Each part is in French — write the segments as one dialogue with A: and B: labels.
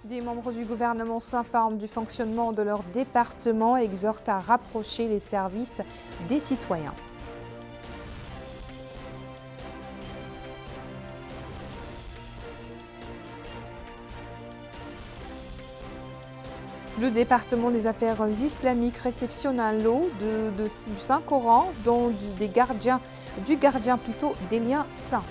A: Des membres du gouvernement s'informent du fonctionnement de leur département et exhortent à rapprocher les services des citoyens. Le département des affaires islamiques réceptionne un lot du Saint-Coran, dont du gardien des liens saints.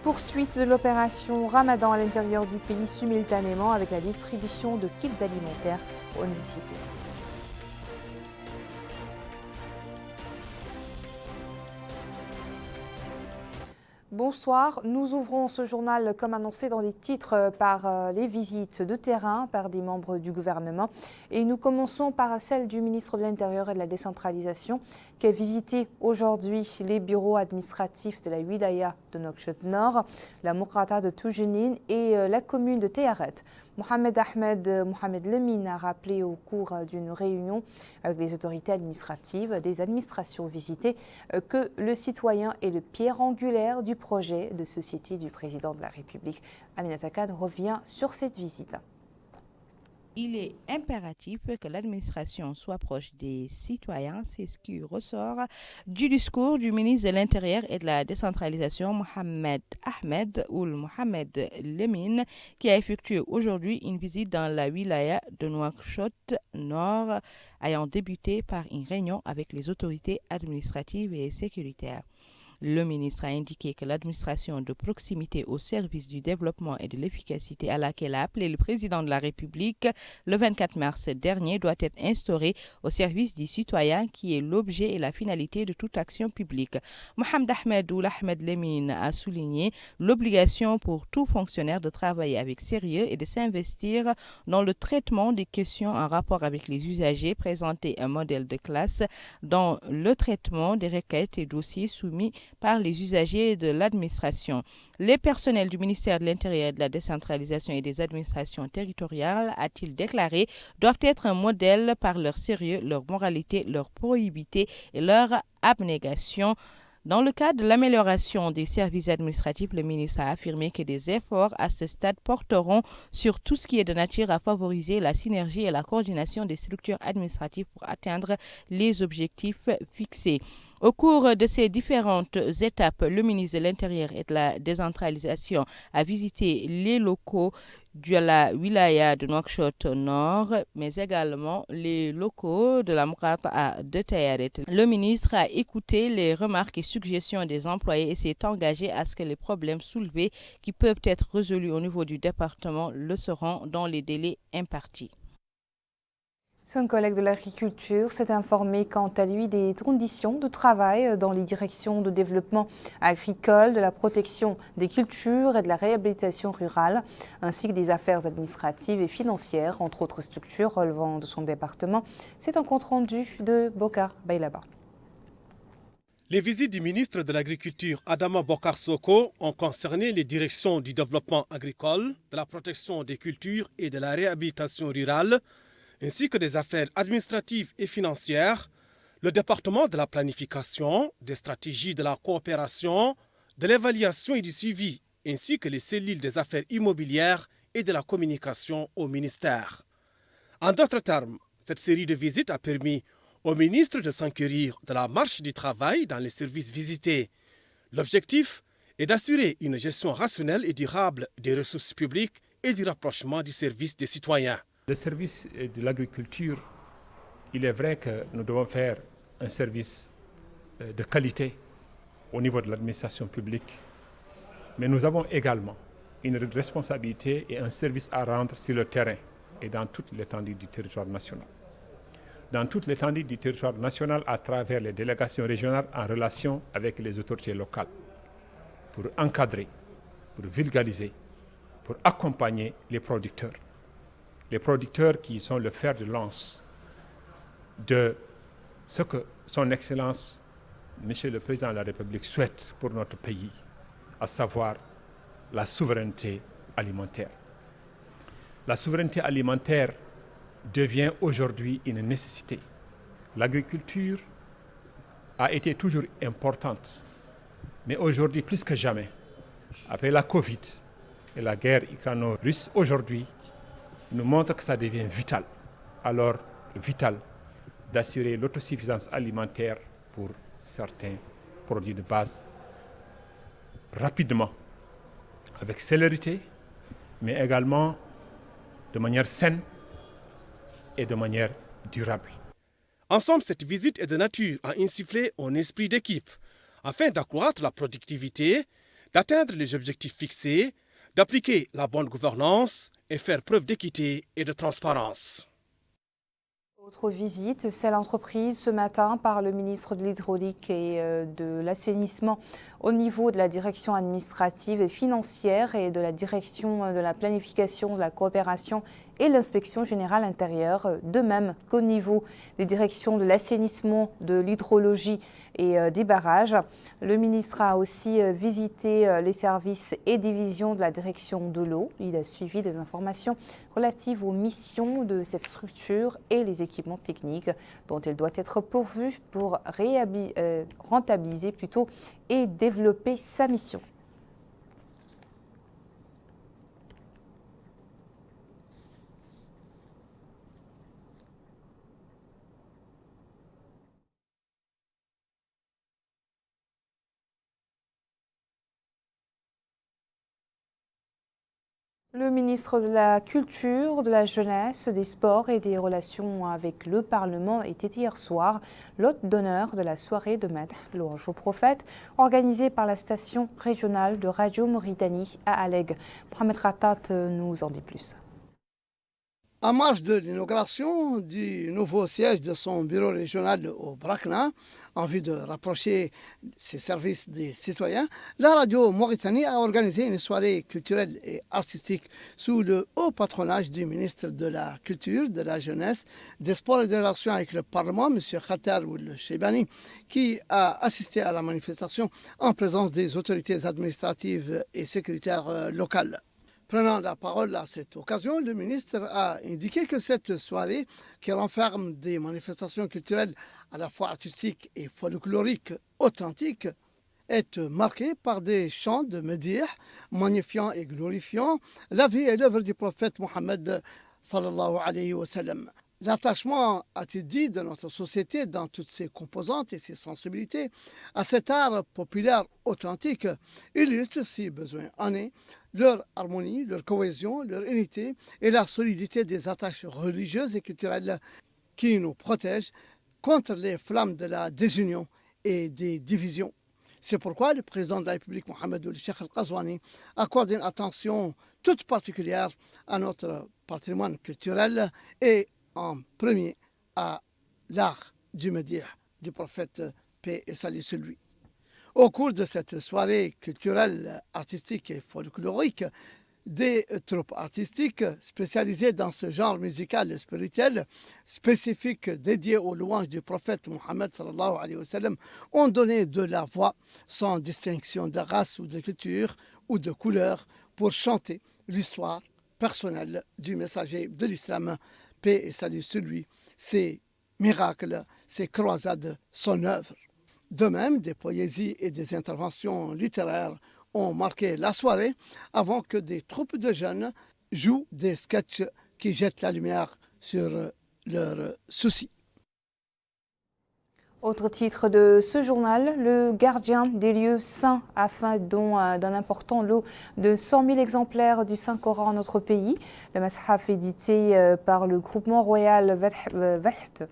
A: Poursuite de l'opération Ramadan à l'intérieur du pays simultanément avec la distribution de kits alimentaires aux nécessités. Bonsoir, nous ouvrons ce journal comme annoncé dans les titres par les visites de terrain par des membres du gouvernement et nous commençons par celle du ministre de l'Intérieur et de la décentralisation qui a visité aujourd'hui les bureaux administratifs de la wilaya de Nouakchott-Nord, la Mourata de Toujenine et la commune de Théaret. Mohamed Lemine a rappelé au cours d'une réunion avec les autorités administratives des administrations visitées que le citoyen est le pierre angulaire du projet de société du président de la République. Aminata Khan revient sur cette visite.
B: Il est impératif que l'administration soit proche des citoyens, c'est ce qui ressort du discours du ministre de l'Intérieur et de la décentralisation Mohamed Lemine, qui a effectué aujourd'hui une visite dans la wilaya de Nouakchott-Nord, ayant débuté par une réunion avec les autorités administratives et sécuritaires. Le ministre a indiqué que l'administration de proximité au service du développement et de l'efficacité à laquelle a appelé le président de la République le 24 mars dernier doit être instaurée au service du citoyen qui est l'objet et la finalité de toute action publique. Mohamed Ahmed Lemine a souligné l'obligation pour tout fonctionnaire de travailler avec sérieux et de s'investir dans le traitement des questions en rapport avec les usagers, présenter un modèle de classe dans le traitement des requêtes et dossiers soumis par les usagers de l'administration. Les personnels du ministère de l'Intérieur et de la décentralisation et des administrations territoriales, a-t-il déclaré, doivent être un modèle par leur sérieux, leur moralité, leur probité et leur abnégation. Dans le cadre de l'amélioration des services administratifs, le ministre a affirmé que des efforts à ce stade porteront sur tout ce qui est de nature à favoriser la synergie et la coordination des structures administratives pour atteindre les objectifs fixés. Au cours de ces différentes étapes, le ministre de l'Intérieur et de la décentralisation a visité les locaux de la wilaya de Nouakchott-Nord, mais également les locaux de la Mourata de Théaret. Le ministre a écouté les remarques et suggestions des employés et s'est engagé à ce que les problèmes soulevés qui peuvent être résolus au niveau du département le seront dans les délais impartis.
A: Son collègue de l'agriculture s'est informé quant à lui des conditions de travail dans les directions de développement agricole, de la protection des cultures et de la réhabilitation rurale, ainsi que des affaires administratives et financières, entre autres structures relevant de son département. C'est un compte-rendu de Bokar Baylaba.
C: Les visites du ministre de l'Agriculture, Adama Bokar Soko, ont concerné les directions du développement agricole, de la protection des cultures et de la réhabilitation rurale, ainsi que des affaires administratives et financières, le département de la planification, des stratégies de la coopération, de l'évaluation et du suivi, ainsi que les cellules des affaires immobilières et de la communication au ministère. En d'autres termes, cette série de visites a permis au ministre de s'enquérir de la marche du travail dans les services visités. L'objectif est d'assurer une gestion rationnelle et durable des ressources publiques et du rapprochement du service des citoyens.
D: Le service de l'agriculture, il est vrai que nous devons faire un service de qualité au niveau de l'administration publique, mais nous avons également une responsabilité et un service à rendre sur le terrain et dans toute l'étendue du territoire national. Dans toute l'étendue du territoire national à travers les délégations régionales en relation avec les autorités locales pour encadrer, pour vulgariser, pour accompagner les producteurs. Les producteurs qui sont le fer de lance de ce que son Excellence, Monsieur le Président de la République, souhaite pour notre pays, à savoir la souveraineté alimentaire. La souveraineté alimentaire devient aujourd'hui une nécessité. L'agriculture a été toujours importante Mais aujourd'hui, plus que jamais, après la Covid et la guerre ukraino-russe, aujourd'hui, nous montre que ça devient vital. Alors, vital d'assurer l'autosuffisance alimentaire pour certains produits de base rapidement, avec célérité, mais également de manière saine et de manière durable.
C: Ensemble, cette visite est de nature à insuffler un esprit d'équipe afin d'accroître la productivité, d'atteindre les objectifs fixés, d'appliquer la bonne gouvernance et faire preuve d'équité et de transparence.
A: Autre visite, celle entreprise ce matin par le ministre de l'Hydraulique et de l'Assainissement au niveau de la direction administrative et financière et de la direction de la planification, de la coopération et l'inspection générale intérieure, de même qu'au niveau des directions de l'assainissement, de l'hydrologie et des barrages. Le ministre a aussi visité les services et divisions de la direction de l'eau. Il a suivi des informations relatives aux missions de cette structure et les équipements techniques dont elle doit être pourvue pour rentabiliser plutôt et développer sa mission. Le ministre de la Culture, de la Jeunesse, des Sports et des Relations avec le Parlement était hier soir l'hôte d'honneur de la soirée de Madh, louange au prophète, organisée par la station régionale de Radio Mauritanie à Alleg. Mohamed Khattat nous en dit plus.
E: En marge de l'inauguration du nouveau siège de son bureau régional au Brakna, en vue de rapprocher ses services des citoyens, la radio Mauritanie a organisé une soirée culturelle et artistique sous le haut patronage du ministre de la Culture, de la Jeunesse, des Sports et des Relations avec le Parlement, M. Khatar Ould Cheibani, qui a assisté à la manifestation en présence des autorités administratives et sécuritaires locales. Prenant la parole à cette occasion, le ministre a indiqué que cette soirée, qui renferme des manifestations culturelles à la fois artistiques et folkloriques authentiques, est marquée par des chants de médih magnifiant et glorifiant la vie et l'œuvre du prophète Mohammed sallallahu alayhi wa sallam. L'attachement, a-t-il dit, de notre société dans toutes ses composantes et ses sensibilités à cet art populaire authentique illustre, si besoin en est, leur harmonie, leur cohésion, leur unité et la solidité des attaches religieuses et culturelles qui nous protègent contre les flammes de la désunion et des divisions. C'est pourquoi le président de la République, Mohamed Ould Cheikh Al-Qazouani, accorde une attention toute particulière à notre patrimoine culturel et en premier à l'art du médih du prophète, paix et salut sur lui. Au cours de cette soirée culturelle, artistique et folklorique, des troupes artistiques spécialisées dans ce genre musical et spirituel, spécifiques dédiées aux louanges du prophète Mohammed sallallahu alayhi wa sallam, ont donné de la voix sans distinction de race ou de culture ou de couleur pour chanter l'histoire personnelle du messager de l'islam, paix et salut sur lui, ses miracles, ses croisades, son œuvre. De même, des poésies et des interventions littéraires ont marqué la soirée avant que des troupes de jeunes jouent des sketchs qui jettent la lumière sur leurs soucis.
A: Autre titre de ce journal, le gardien des lieux saints a fait don d'un important lot de 100 000 exemplaires du Saint-Coran en notre pays. Le Mashaf édité par le groupement royal Vaht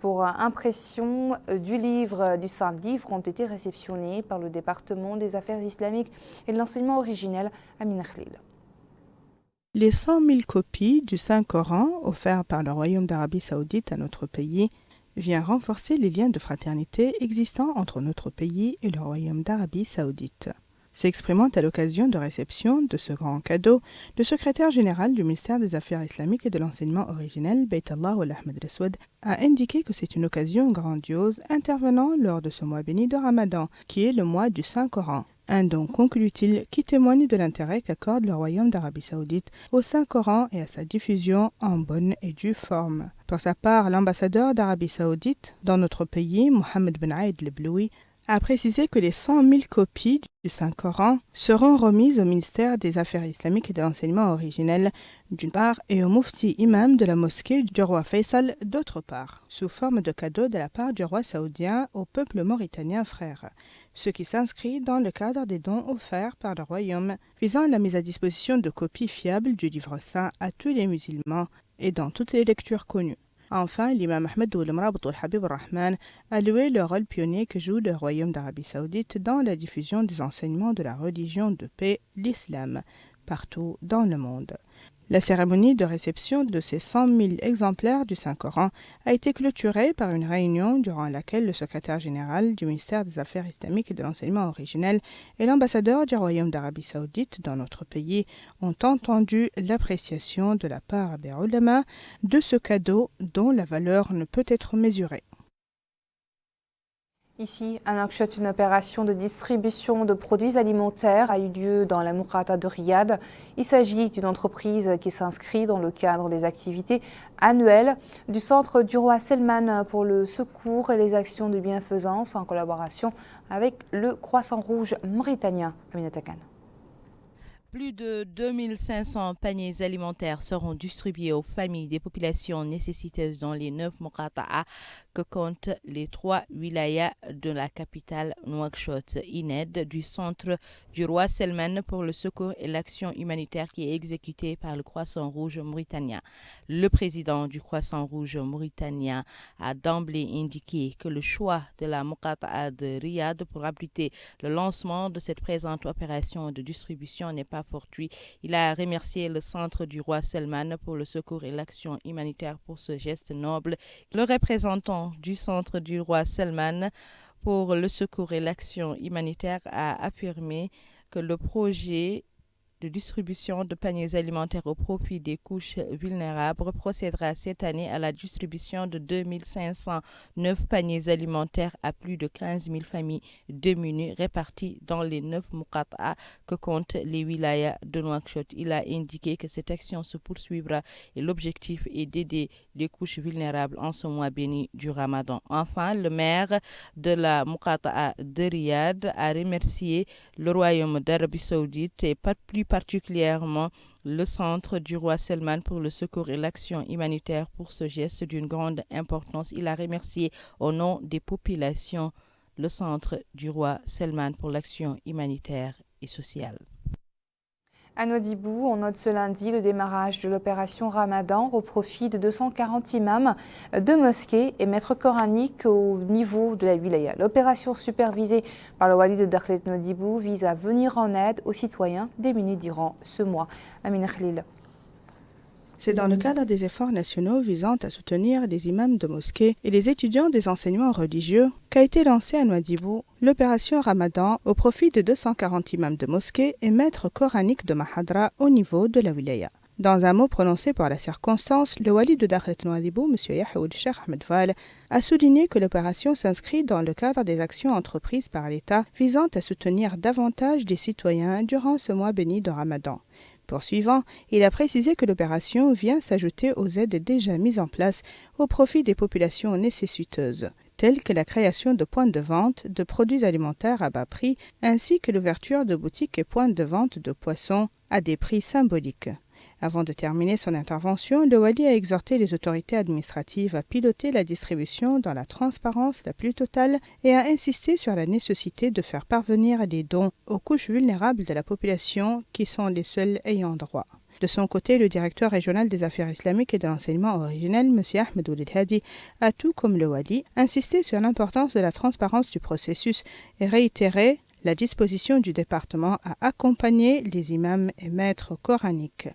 A: pour impression du livre du Saint-Livre ont été réceptionnés par le département des affaires islamiques et de l'enseignement originel à Amina Khalil.
B: Les 100 000 copies du Saint-Coran offerts par le Royaume d'Arabie Saoudite à notre pays vient renforcer les liens de fraternité existants entre notre pays et le Royaume d'Arabie Saoudite. S'exprimant à l'occasion de réception de ce grand cadeau, le secrétaire général du ministère des Affaires islamiques et de l'enseignement originel, Beytallah Ould Ahmed Rassoud, a indiqué que c'est une occasion grandiose intervenant lors de ce mois béni de Ramadan, qui est le mois du Saint-Coran. Un don, conclut-il, qui témoigne de l'intérêt qu'accorde le Royaume d'Arabie Saoudite au Saint-Coran et à sa diffusion en bonne et due forme. Pour sa part, l'ambassadeur d'Arabie Saoudite dans notre pays, Mohammed Ben Aïd Lebloui,
F: a précisé que les 100 000 copies du Saint-Coran seront remises au ministère des Affaires islamiques et de l'enseignement originel d'une part et au mufti imam de la mosquée du roi Faisal d'autre part, sous forme de cadeau de la part du roi saoudien au peuple mauritanien frère, ce qui s'inscrit dans le cadre des dons offerts par le royaume visant à la mise à disposition de copies fiables du livre saint à tous les musulmans et dans toutes les lectures connues. Enfin, l'imam Ahmed Ould Mrabout Habib Rahman a loué le rôle pionnier que joue le Royaume d'Arabie Saoudite dans la diffusion des enseignements de la religion de paix, l'islam, partout dans le monde. La cérémonie de réception de ces 100 000 exemplaires du Saint-Coran a été clôturée par une réunion durant laquelle le secrétaire général du ministère des Affaires islamiques et de l'enseignement originel et l'ambassadeur du Royaume d'Arabie Saoudite dans notre pays ont entendu l'appréciation de la part des ulama de ce cadeau dont la valeur ne peut être mesurée.
A: Ici, à Nouakchott, une opération de distribution de produits alimentaires a eu lieu dans la Moukata de Riyad. Il s'agit d'une entreprise qui s'inscrit dans le cadre des activités annuelles du Centre du roi Selman pour le secours et les actions de bienfaisance en collaboration avec le Croissant Rouge mauritanien. Aminata Khan.
B: Plus de 2500 paniers alimentaires seront distribués aux familles des populations nécessiteuses dans les 9 Mokata'a que comptent les 3 wilayas de la capitale Nouakchott. Une aide du Centre du roi Selman pour le secours et l'action humanitaire qui est exécutée par le Croissant Rouge mauritanien. Le président du Croissant Rouge mauritanien a d'emblée indiqué que le choix de la Mokata'a de Riyad pour abriter le lancement de cette présente opération de distribution n'est pas fortuit. Il a remercié le Centre du roi Selman pour le secours et l'action humanitaire pour ce geste noble. Le représentant du Centre du roi Selman pour le secours et l'action humanitaire a affirmé que le projet de distribution de paniers alimentaires au profit des couches vulnérables procédera cette année à la distribution de 2509 paniers alimentaires à plus de 15 000 familles démunies réparties dans les 9 Mokata'a que comptent les wilayas de Nouakchott. Il a indiqué que cette action se poursuivra et l'objectif est d'aider les couches vulnérables en ce mois béni du Ramadan. Enfin, le maire de la Mokata'a de Riyad a remercié le Royaume d'Arabie Saoudite et plus particulièrement le Centre du roi Selman pour le secours et l'action humanitaire pour ce geste d'une grande importance. Il a remercié au nom des populations le Centre du roi Selman pour l'action humanitaire et sociale.
A: À Nouadhibou, on note ce lundi le démarrage de l'opération Ramadan au profit de 240 imams de mosquées et maîtres coraniques au niveau de la wilaya. L'opération supervisée par le wali de Dakhlet Nouadhibou vise à venir en aide aux citoyens démunis durant ce mois. Amine Khalil.
F: C'est dans le cadre des efforts nationaux visant à soutenir les imams de mosquées et les étudiants des enseignements religieux qu'a été lancée à Nouadhibou l'opération Ramadan au profit de 240 imams de mosquées et maîtres coraniques de Mahadra au niveau de la wilaya. Dans un mot prononcé par la circonstance, le wali de Dakhlet Nouadhibou, M. Yahoud Cheikh Ahmed Val, a souligné que l'opération s'inscrit dans le cadre des actions entreprises par l'État visant à soutenir davantage des citoyens durant ce mois béni de Ramadan. Poursuivant, il a précisé que l'opération vient s'ajouter aux aides déjà mises en place au profit des populations nécessiteuses, telles que la création de points de vente de produits alimentaires à bas prix, ainsi que l'ouverture de boutiques et points de vente de poissons à des prix symboliques. Avant de terminer son intervention, le wali a exhorté les autorités administratives à piloter la distribution dans la transparence la plus totale et a insisté sur la nécessité de faire parvenir les dons aux couches vulnérables de la population qui sont les seuls ayant droit. De son côté, le directeur régional des affaires islamiques et de l'enseignement originel, M. Ahmed Ould Hadi, a tout comme le wali insisté sur l'importance de la transparence du processus et réitéré la disposition du département à accompagner les imams et maîtres coraniques.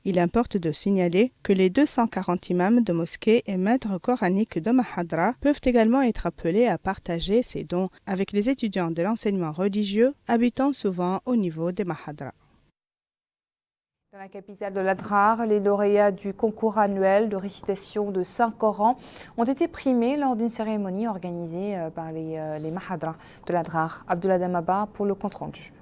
F: Il importe de signaler que les 240 imams de mosquées et maîtres coraniques de Mahadra peuvent également être appelés à partager ces dons avec les étudiants de l'enseignement religieux habitant souvent au niveau des Mahadra.
A: Dans la capitale de l'Adrar, les lauréats du concours annuel de récitation de Saint-Coran ont été primés lors d'une cérémonie organisée par les Mahadra de l'Adrar. Abdullah Damaba pour le compte-rendu.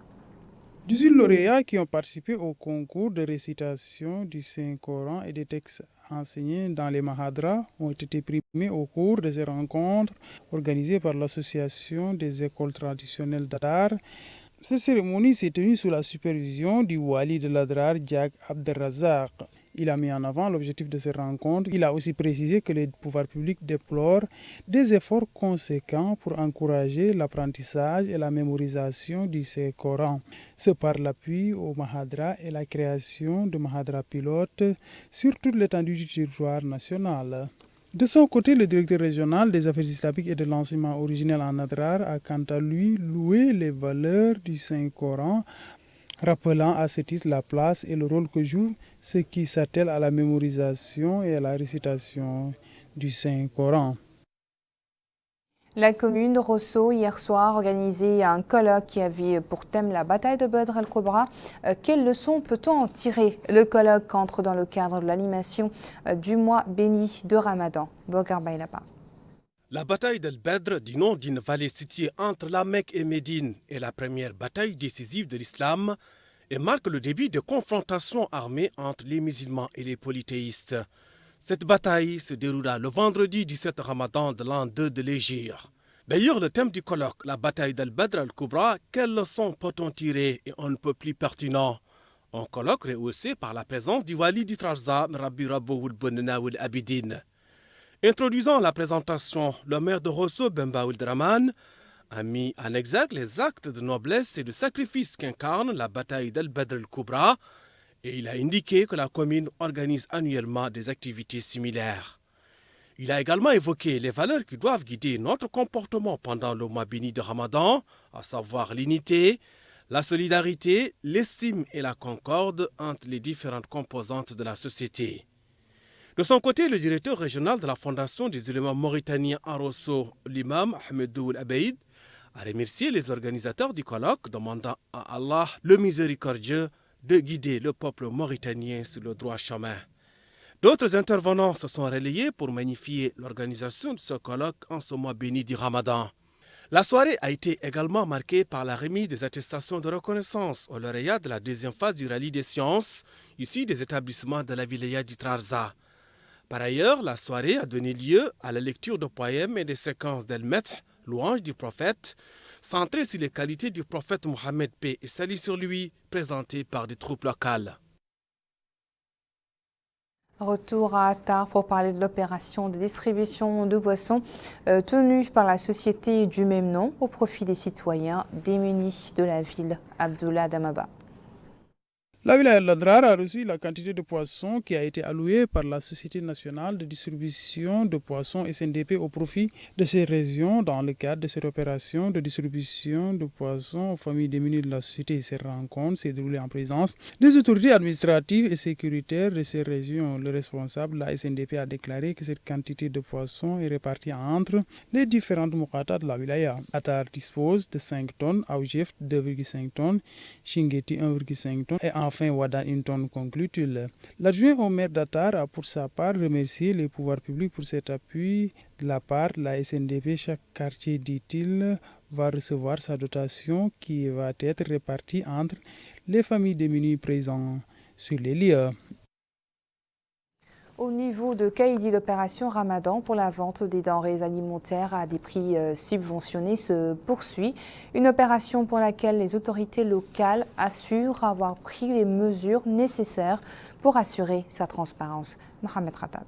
G: 18 lauréats qui ont participé au concours de récitation du Saint-Coran et des textes enseignés dans les Mahadras ont été primés au cours de ces rencontres organisées par l'Association des écoles traditionnelles d'art. Cette cérémonie s'est tenue sous la supervision du Wali de l'Adrar, Diak Abdelrazak. Il a mis en avant l'objectif de ces rencontres. Il a aussi précisé que les pouvoirs publics déplorent des efforts conséquents pour encourager l'apprentissage et la mémorisation du Saint-Coran. Ce par l'appui au Mahadra et la création de Mahadra pilotes sur toute l'étendue du territoire national. De son côté, le directeur régional des affaires islamiques et de l'enseignement originel en Adrar a quant à lui loué les valeurs du Saint-Coran, rappelant à ce titre la place et le rôle que jouent ceux qui s'attellent à la mémorisation et à la récitation du Saint-Coran.
A: La commune de Rosso, hier soir, organisait un colloque qui avait pour thème la bataille de Badr el-Kubra. Quelles leçons peut-on en tirer? Le colloque entre dans le cadre de l'animation du mois béni de Ramadan. Bokar Bailapa.
C: La bataille d'El-Badr, du nom d'une vallée située entre la Mecque et Médine, est la première bataille décisive de l'islam et marque le début de confrontations armées entre les musulmans et les polythéistes. Cette bataille se déroula le vendredi 17 Ramadan de l'an 2 de l'Hégire. D'ailleurs, le thème du colloque, la bataille d'El-Badr el-Kubra, quelles leçons peut-on tirer et on ne peut plus pertinent? Un colloque rehaussé par la présence du Wali d'Itrarza, Rabbi Rabboul Bonnaoul Abidine. Introduisant la présentation, le maire de Rosso, Bemba Draman, a mis en exergue les actes de noblesse et de sacrifice qu'incarne la bataille d'El-Badr el-Kubra, et il a indiqué que la commune organise annuellement des activités similaires. Il a également évoqué les valeurs qui doivent guider notre comportement pendant le mois béni de Ramadan, à savoir l'unité, la solidarité, l'estime et la concorde entre les différentes composantes de la société. De son côté, le directeur régional de la Fondation des ulémas mauritaniens à Rosso, l'imam Ahmedou El-Abeid, a remercié les organisateurs du colloque, demandant à Allah, le miséricordieux, de guider le peuple mauritanien sur le droit chemin. D'autres intervenants se sont relayés pour magnifier l'organisation de ce colloque en ce mois béni du Ramadan. La soirée a été également marquée par la remise des attestations de reconnaissance aux lauréats de la deuxième phase du rallye des sciences, issus des établissements de la wilaya d'Itrarza. Par ailleurs, la soirée a donné lieu à la lecture de poèmes et des séquences d'El-Meth, louange du prophète, centrées sur les qualités du prophète Mohammed, paix et salut sur lui, présentées par des troupes locales.
A: Retour à Attar pour parler de l'opération de distribution de boissons tenue par la société du même nom au profit des citoyens démunis de la ville. Abdullah Damaba.
G: La wilaya d'Adrar a reçu la quantité de poissons qui a été allouée par la Société nationale de distribution de poissons SNDP au profit de ces régions dans le cadre de cette opération de distribution de poissons aux familles démunies de la société. Ces rencontres s'est déroulée en présence des autorités administratives et sécuritaires de ces régions. Le responsable de la SNDP a déclaré que cette quantité de poissons est répartie entre les différentes moukatas de la wilaya. Attar dispose de 5 tonnes, Aoujef 2,5 tonnes, Shingeti 1,5 tonnes et enfin Wada une tonne, conclut-il. L'adjoint au maire d'Attar a pour sa part remercié les pouvoirs publics pour cet appui de la part de la SNDP. Chaque quartier, dit-il, va recevoir sa dotation qui va être répartie entre les familles démunies présentes sur les lieux.
A: Au niveau de Kaïdi, l'opération Ramadan pour la vente des denrées alimentaires à des prix subventionnés se poursuit. Une opération pour laquelle les autorités locales assurent avoir pris les mesures nécessaires pour assurer sa transparence. Mohamed Khatat.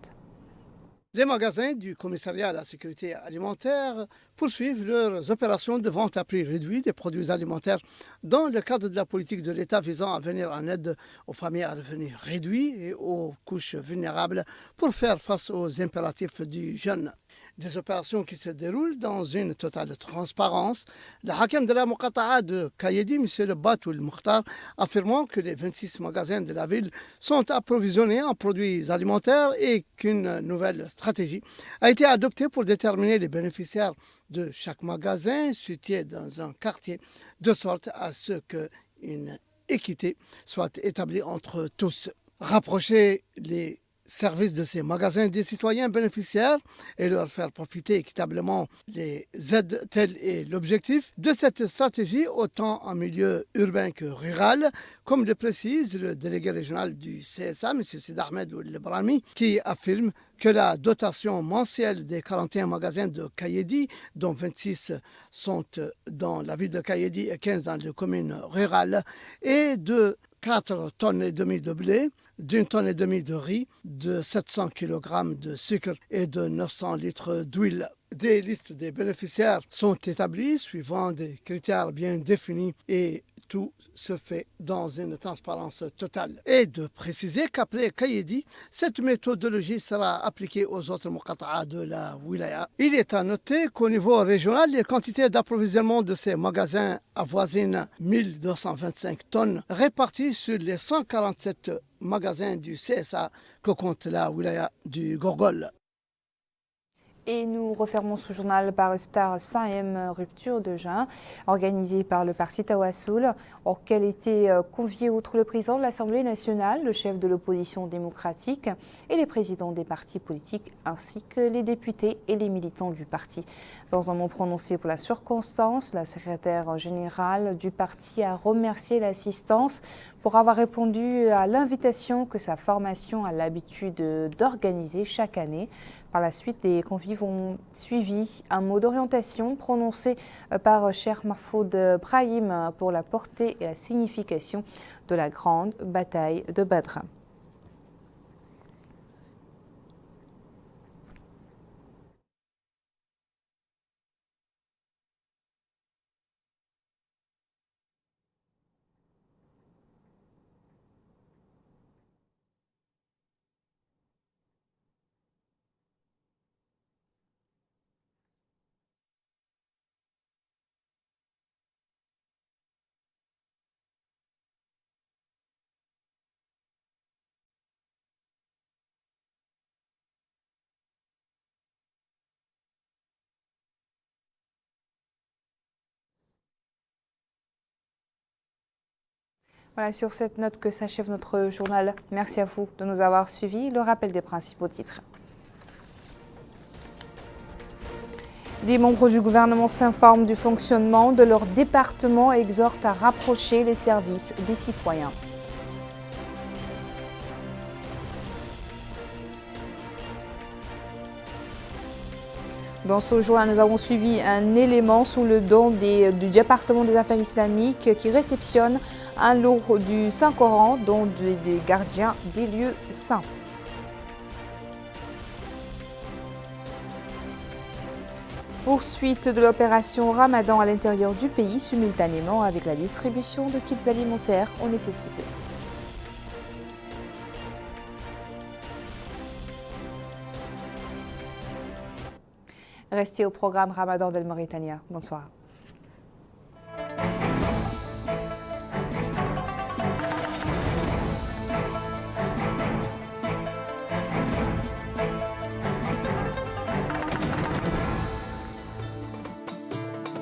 E: Les magasins du commissariat à la sécurité alimentaire poursuivent leurs opérations de vente à prix réduit des produits alimentaires dans le cadre de la politique de l'État visant à venir en aide aux familles à revenus réduits et aux couches vulnérables pour faire face aux impératifs du jeune. Des opérations qui se déroulent dans une totale transparence. Le hakim de la Muqata'a de Kaïdi, M. Le Batoul Mukhtar, affirmant que les 26 magasins de la ville sont approvisionnés en produits alimentaires et qu'une nouvelle stratégie a été adoptée pour déterminer les bénéficiaires de chaque magasin situé dans un quartier, de sorte à ce qu'une équité soit établie entre tous. Rapprocher les services de ces magasins des citoyens bénéficiaires et leur faire profiter équitablement les aides. Tel est l'objectif de cette stratégie, autant en milieu urbain que rural, comme le précise le délégué régional du CSA, M. Sid Ahmed Oulibrahimi, qui affirme que la dotation mensuelle des 41 magasins de Kayedi, dont 26 sont dans la ville de Kayedi et 15 dans les communes rurales, est de 4,5 tonnes de blé, d'1,5 tonne de riz, de 700 kg de sucre et de 900 litres d'huile. Des listes des bénéficiaires sont établies suivant des critères bien définis et tout se fait dans une transparence totale. Et de préciser qu'après Kayedi, cette méthodologie sera appliquée aux autres muqata'a de la wilaya. Il est à noter qu'au niveau régional, les quantités d'approvisionnement de ces magasins avoisinent 1225 tonnes réparties sur les 147 magasins du CSA que compte la wilaya du Gorgol.
A: Et nous refermons ce journal par l'iftar 5e rupture de jeûne organisée par le parti Tawassoul, auquel était convié outre le président de l'Assemblée nationale, le chef de l'opposition démocratique et les présidents des partis politiques ainsi que les députés et les militants du parti. Dans un mot prononcé pour la circonstance, la secrétaire générale du parti a remercié l'assistance pour avoir répondu à l'invitation que sa formation a l'habitude d'organiser chaque année. Par la suite, les convives ont suivi un mot d'orientation prononcé par Cheikh Mahfoud Brahim pour la portée et la signification de la grande bataille de Badr. Voilà, sur cette note que s'achève notre journal. Merci à vous de nous avoir suivis. Le rappel des principaux titres. Des membres du gouvernement s'informent du fonctionnement de leur département et exhortent à rapprocher les services des citoyens. Dans ce journal, nous avons suivi un élément sous le don du département des affaires islamiques qui réceptionne un lot du Saint-Coran, dont des gardiens des lieux saints. Poursuite de l'opération Ramadan à l'intérieur du pays, simultanément avec la distribution de kits alimentaires aux nécessités. Restez au programme Ramadan d'El Mauritania. Bonsoir.